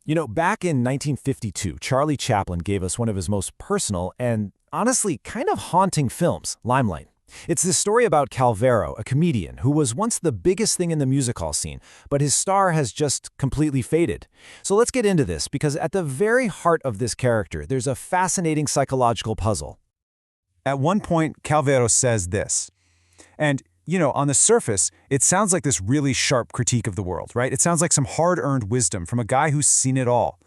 Back in 1952, Charlie Chaplin gave us one of his most personal and, honestly, kind of haunting films, Limelight. It's this story about Calvero, a comedian who was once the biggest thing in the music hall scene, but his star has just completely faded. So let's get into this, because at the very heart of this character, there's a fascinating psychological puzzle. At one point, Calvero says this, and on the surface, it sounds like this really sharp critique of the world, right? It sounds like some hard-earned wisdom from a guy who's seen it all.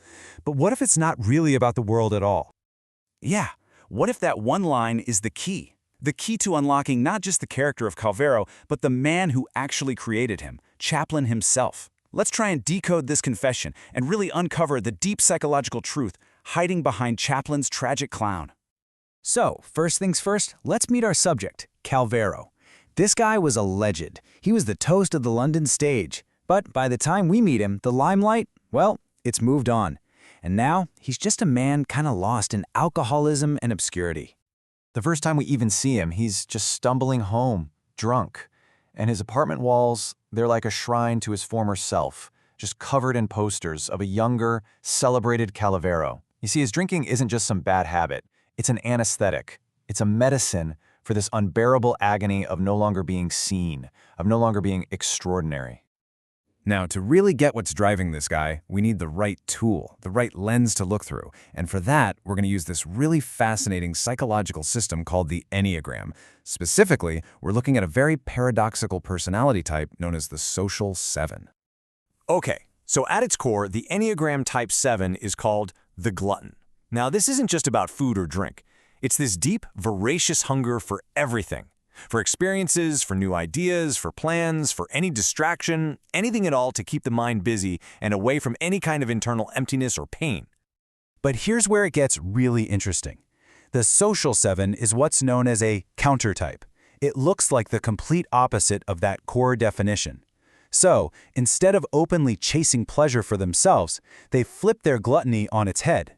But what if it's not really about the world at all? Yeah, what if that one line is the key? The key to unlocking not just the character of Calvero, but the man who actually created him, Chaplin himself. Let's try and decode this confession and really uncover the deep psychological truth hiding behind Chaplin's tragic clown. So, first things first, let's meet our subject, Calvero. This guy was a legend. He was the toast of the London stage. But by the time we meet him, the limelight, well, it's moved on. And now, he's just a man kind of lost in alcoholism and obscurity. The first time we even see him, he's just stumbling home, drunk. And his apartment walls, they're like a shrine to his former self, just covered in posters of a younger, celebrated Calvero. You see, his drinking isn't just some bad habit. It's an anesthetic. It's a medicine for this unbearable agony of no longer being seen, of no longer being extraordinary. Now, to really get what's driving this guy, we need the right tool, the right lens to look through. And for that, we're going to use this really fascinating psychological system called the Enneagram. Specifically, we're looking at a very paradoxical personality type known as the Social 7. Okay, so at its core, the Enneagram Type 7 is called the glutton. Now, this isn't just about food or drink. It's this deep, voracious hunger for everything. For experiences, for new ideas, for plans, for any distraction, anything at all to keep the mind busy and away from any kind of internal emptiness or pain. But here's where it gets really interesting. The Social 7 is what's known as a countertype. It looks like the complete opposite of that core definition. So, instead of openly chasing pleasure for themselves, they flip their gluttony on its head.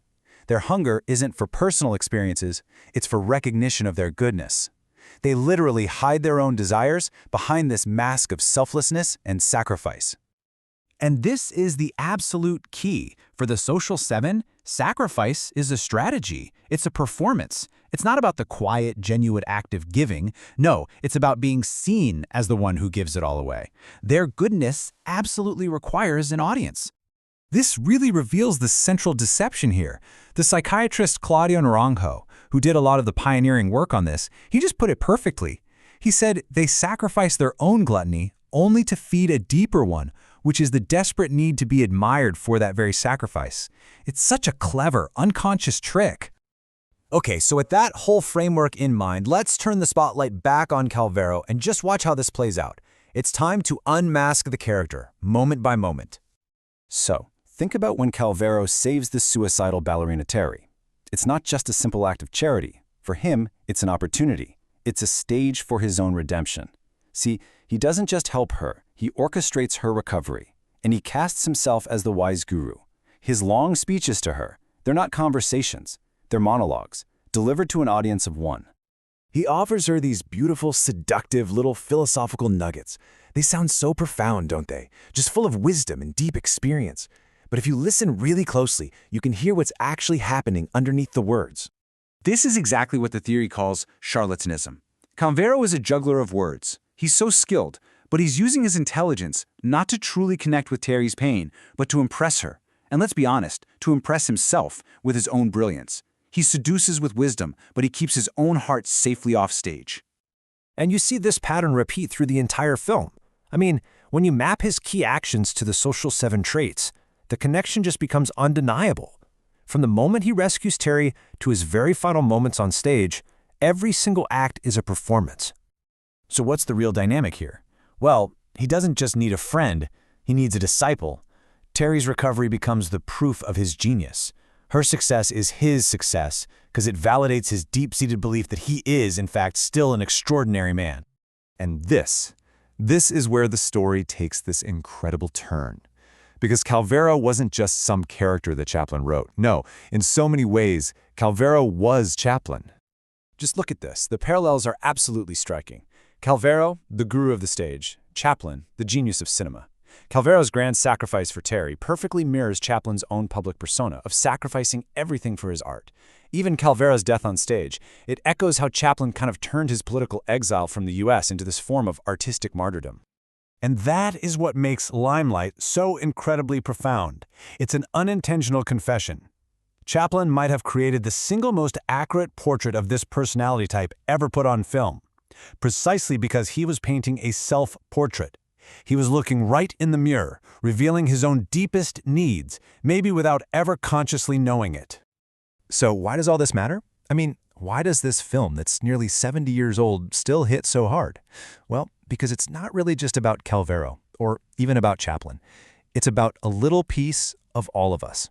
Their hunger isn't for personal experiences, it's for recognition of their goodness. They literally hide their own desires behind this mask of selflessness and sacrifice. And this is the absolute key. For the Social 7, sacrifice is a strategy. It's a performance. It's not about the quiet, genuine act of giving. No, it's about being seen as the one who gives it all away. Their goodness absolutely requires an audience. This really reveals the central deception here. The psychiatrist Claudio Naranjo, who did a lot of the pioneering work on this, he just put it perfectly. He said they sacrifice their own gluttony only to feed a deeper one, which is the desperate need to be admired for that very sacrifice. It's such a clever, unconscious trick. Okay, so with that whole framework in mind, let's turn the spotlight back on Calvero and just watch how this plays out. It's time to unmask the character, moment by moment. So, think about when Calvero saves the suicidal ballerina Terry. It's not just a simple act of charity. For him, it's an opportunity. It's a stage for his own redemption. See, he doesn't just help her, he orchestrates her recovery. And he casts himself as the wise guru. His long speeches to her, they're not conversations, they're monologues, delivered to an audience of one. He offers her these beautiful, seductive little philosophical nuggets. They sound so profound, don't they? Just full of wisdom and deep experience. But if you listen really closely, you can hear what's actually happening underneath the words. This is exactly what the theory calls charlatanism. Calvero is a juggler of words. He's so skilled, but he's using his intelligence not to truly connect with Terry's pain, but to impress her. And let's be honest, to impress himself with his own brilliance. He seduces with wisdom, but he keeps his own heart safely off stage. And you see this pattern repeat through the entire film. I mean, when you map his key actions to the Social 7 traits, the connection just becomes undeniable. From the moment he rescues Terry to his very final moments on stage, every single act is a performance. So what's the real dynamic here? Well, he doesn't just need a friend, he needs a disciple. Terry's recovery becomes the proof of his genius. Her success is his success because it validates his deep-seated belief that he is, in fact, still an extraordinary man. And this is where the story takes this incredible turn. Because Calvero wasn't just some character that Chaplin wrote. No, in so many ways, Calvero was Chaplin. Just look at this. The parallels are absolutely striking. Calvero, the guru of the stage. Chaplin, the genius of cinema. Calvero's grand sacrifice for Terry perfectly mirrors Chaplin's own public persona of sacrificing everything for his art. Even Calvero's death on stage, it echoes how Chaplin kind of turned his political exile from the US into this form of artistic martyrdom. And that is what makes Limelight so incredibly profound. It's an unintentional confession. Chaplin might have created the single most accurate portrait of this personality type ever put on film, precisely because he was painting a self-portrait. He was looking right in the mirror, revealing his own deepest needs, maybe without ever consciously knowing it. So why does all this matter? I mean, why does this film that's nearly 70 years old still hit so hard? Well, because it's not really just about Calvero, or even about Chaplin. It's about a little piece of all of us.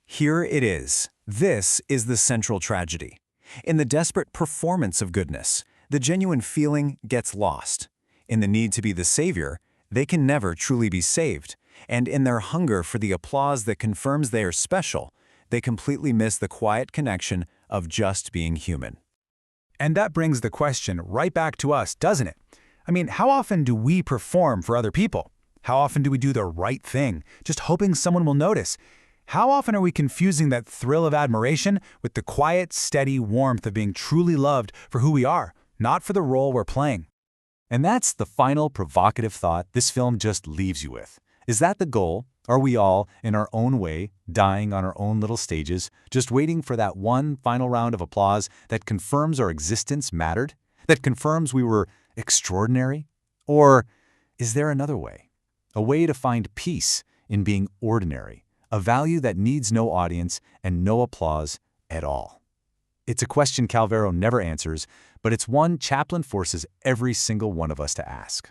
Here it is. This is the central tragedy. In the desperate performance of goodness, the genuine feeling gets lost. In the need to be the savior, they can never truly be saved. And in their hunger for the applause that confirms they are special, they completely miss the quiet connection of just being human. And that brings the question right back to us, doesn't it? I mean, how often do we perform for other people? How often do we do the right thing, just hoping someone will notice? How often are we confusing that thrill of admiration with the quiet, steady warmth of being truly loved for who we are, not for the role we're playing? And that's the final provocative thought this film just leaves you with. Is that the goal? Are we all, in our own way, dying on our own little stages, just waiting for that one final round of applause that confirms our existence mattered? That confirms we were extraordinary? Or is there another way? A way to find peace in being ordinary, a value that needs no audience and no applause at all. It's a question Calvero never answers, but it's one Chaplin forces every single one of us to ask.